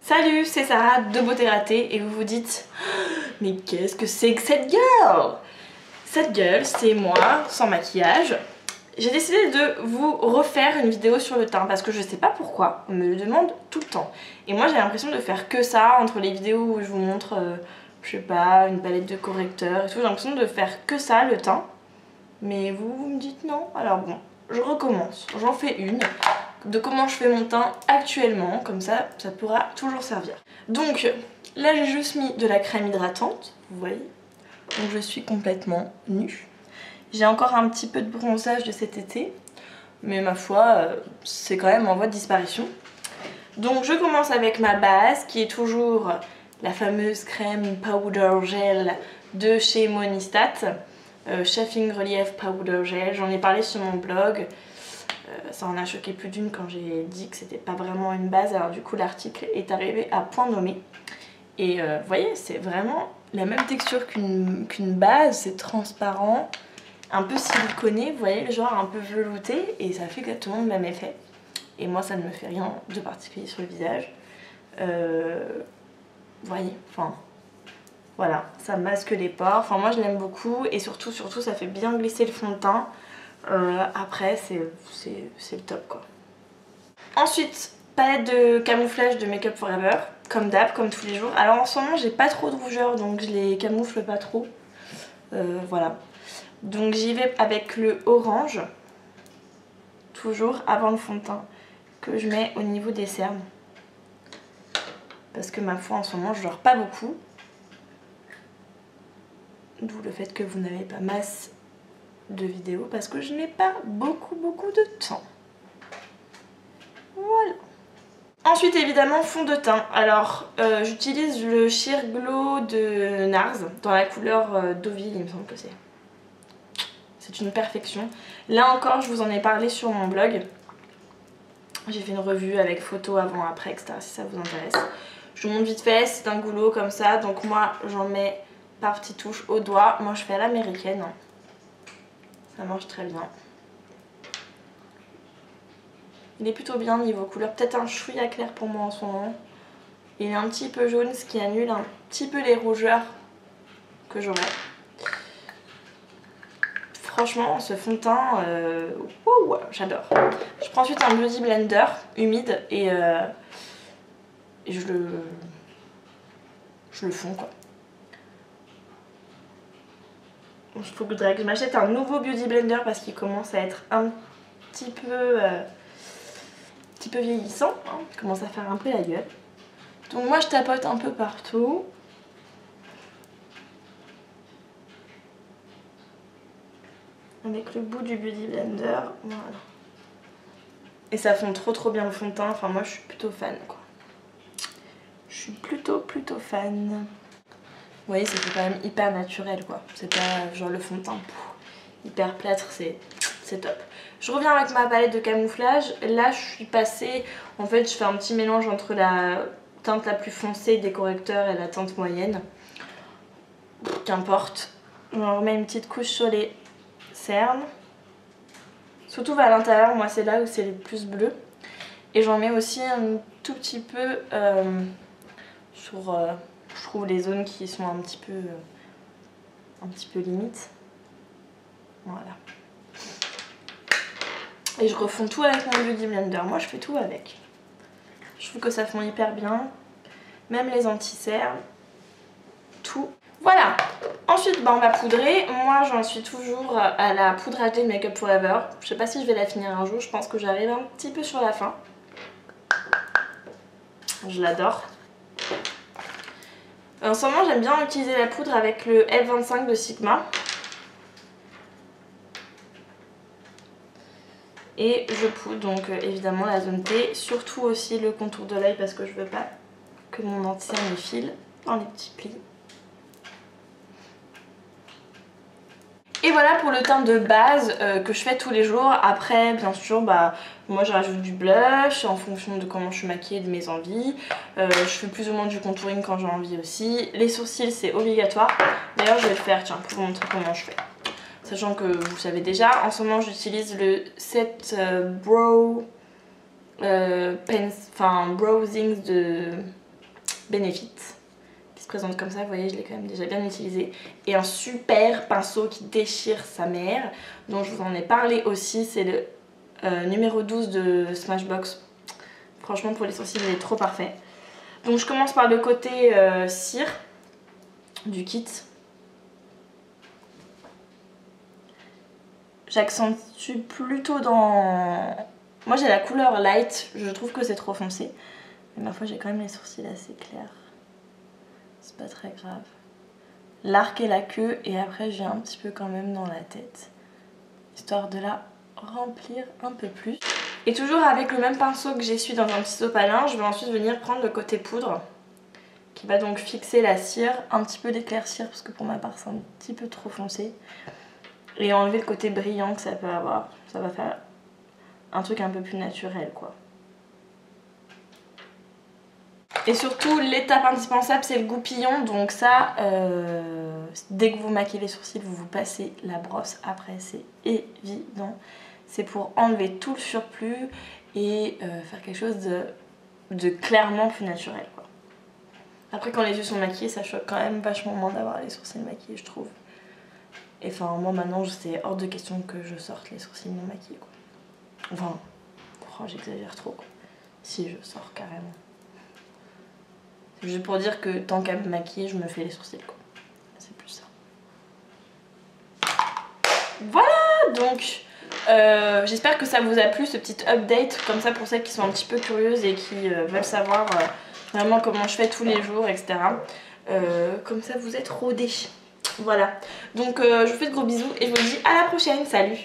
Salut, c'est Sarah de Beauté Ratée et vous vous dites mais qu'est-ce que c'est que cette girl? Cette girl, c'est moi, sans maquillage. J'ai décidé de vous refaire une vidéo sur le teint parce que je sais pas pourquoi, on me le demande tout le temps. Et moi j'ai l'impression de faire que ça entre les vidéos où je vous montre, je sais pas, une palette de correcteurs et tout. J'ai l'impression de faire que ça, le teint. Mais vous me dites non, alors bon, je recommence. J'en fais une de comment je fais mon teint actuellement, comme ça pourra toujours servir. Donc là j'ai juste mis de la crème hydratante, vous voyez, donc je suis complètement nue. J'ai encore un petit peu de bronzage de cet été, mais ma foi c'est quand même en voie de disparition. Donc je commence avec ma base qui est toujours la fameuse crème powder gel de chez Monistat, Chafing Relief Powder Gel. J'en ai parlé sur mon blog. Ça en a choqué plus d'une quand j'ai dit que c'était pas vraiment une base, alors du coup l'article est arrivé à point nommé. Et vous voyez, c'est vraiment la même texture qu'une base, c'est transparent, un peu siliconé, vous voyez, le genre un peu velouté, et ça fait exactement le même effet. Et moi ça ne me fait rien de particulier sur le visage. Vous voyez, enfin voilà, ça masque les pores, enfin moi je l'aime beaucoup, et surtout ça fait bien glisser le fond de teint. Après c'est le top quoi. Ensuite, palette de camouflage de Make Up For Ever, comme d'hab, comme tous les jours. Alors en ce moment j'ai pas trop de rougeur donc je les camoufle pas trop. Voilà. Donc j'y vais avec le orange, toujours avant le fond de teint, que je mets au niveau des cernes. Parce que ma foi en ce moment je dors pas beaucoup. D'où le fait que vous n'avez pas masse de vidéos parce que je n'ai pas beaucoup de temps. Voilà. Ensuite évidemment fond de teint. Alors j'utilise le Sheer Glow de NARS dans la couleur Deauville, il me semble que c'est. C'est une perfection. Là encore je vous en ai parlé sur mon blog. J'ai fait une revue avec photos avant après etc si ça vous intéresse. Je vous montre vite fait, c'est un goulot comme ça. Donc moi j'en mets par petites touches au doigt. Moi je fais à l'américaine. Ça marche très bien. Il est plutôt bien niveau couleur. Peut-être un chouïa clair pour moi en ce moment. Il est un petit peu jaune, ce qui annule un petit peu les rougeurs que j'aurais. Franchement, ce fond de teint, wow, j'adore. Je prends ensuite un Beauty Blender humide et je le fonds quoi. Il faudrait que je m'achète un nouveau Beauty Blender parce qu'il commence à être un petit peu vieillissant, hein. Il commence à faire un peu la gueule. Donc moi je tapote un peu partout. Avec le bout du Beauty Blender, voilà. Et ça fond trop bien le fond de teint, enfin moi je suis plutôt fan quoi. Je suis plutôt fan. Vous voyez, ça fait quand même hyper naturel quoi. C'est pas genre le fond de teint hyper plâtre, c'est top. Je reviens avec ma palette de camouflage. Là je suis passée, en fait je fais un petit mélange entre la teinte la plus foncée des correcteurs et la teinte moyenne. Qu'importe. Je remets une petite couche sur les cernes. Surtout à l'intérieur, moi c'est là où c'est le plus bleu. Et j'en mets aussi un tout petit peu sur, je trouve, les zones qui sont un petit peu limites. Voilà. Et je refonds tout avec mon Beauty Blender. Moi je fais tout avec. Je trouve que ça fond hyper bien. Même les anti-cernes. Tout. Voilà. Ensuite on va poudrer. Moi j'en suis toujours à la poudre HD de Make Up For Ever. Je sais pas si je vais la finir un jour. Je pense que j'arrive un petit peu sur la fin. Je l'adore. En ce moment j'aime bien utiliser la poudre avec le F25 de Sigma. Et je poudre donc évidemment la zone T, surtout aussi le contour de l'œil parce que je veux pas que mon anti-cerne me file dans les petits plis. Et voilà pour le teint de base que je fais tous les jours. Après bien sûr moi je rajoute du blush en fonction de comment je suis maquillée, de mes envies. Je fais plus ou moins du contouring quand j'ai envie aussi. Les sourcils c'est obligatoire. D'ailleurs je vais le faire tiens pour vous montrer comment je fais. Sachant que vous savez déjà, en ce moment j'utilise le set Brow Things de Benefit qui se présente comme ça, vous voyez je l'ai quand même déjà bien utilisé, et un super pinceau qui déchire sa mère dont je vous en ai parlé aussi, c'est le numéro 12 de Smashbox. Franchement pour les sourcils il est trop parfait. Donc je commence par le côté cire du kit. J'accentue plutôt dans... Moi j'ai la couleur light, je trouve que c'est trop foncé. Mais ma foi j'ai quand même les sourcils assez clairs. C'est pas très grave. L'arc et la queue, et après j'ai un petit peu quand même dans la tête. Histoire de la remplir un peu plus. Et toujours avec le même pinceau que j'essuie dans un petit sopalin, je vais ensuite venir prendre le côté poudre. Qui va donc fixer la cire, un petit peu d'éclaircir parce que pour ma part c'est un petit peu trop foncé. Et enlever le côté brillant que ça peut avoir. Ça va faire un truc un peu plus naturel quoi. Et surtout l'étape indispensable c'est le goupillon. Donc ça, dès que vous maquillez les sourcils vous vous passez la brosse après, c'est évident. C'est pour enlever tout le surplus et faire quelque chose de clairement plus naturel quoi. Après quand les yeux sont maquillés ça choque quand même vachement moins d'avoir les sourcils maquillés je trouve. Et enfin moi maintenant c'est hors de question que je sorte les sourcils non maquillés quoi. Enfin, oh, j'exagère trop quoi. Si je sors carrément. C'est juste pour dire que tant qu'à me maquiller je me fais les sourcils quoi. C'est plus ça. Voilà donc j'espère que ça vous a plu ce petit update comme ça pour celles qui sont un petit peu curieuses et qui veulent savoir vraiment comment je fais tous les jours etc. Comme ça vous êtes rodés. Voilà, donc je vous fais de gros bisous et je vous dis à la prochaine, salut!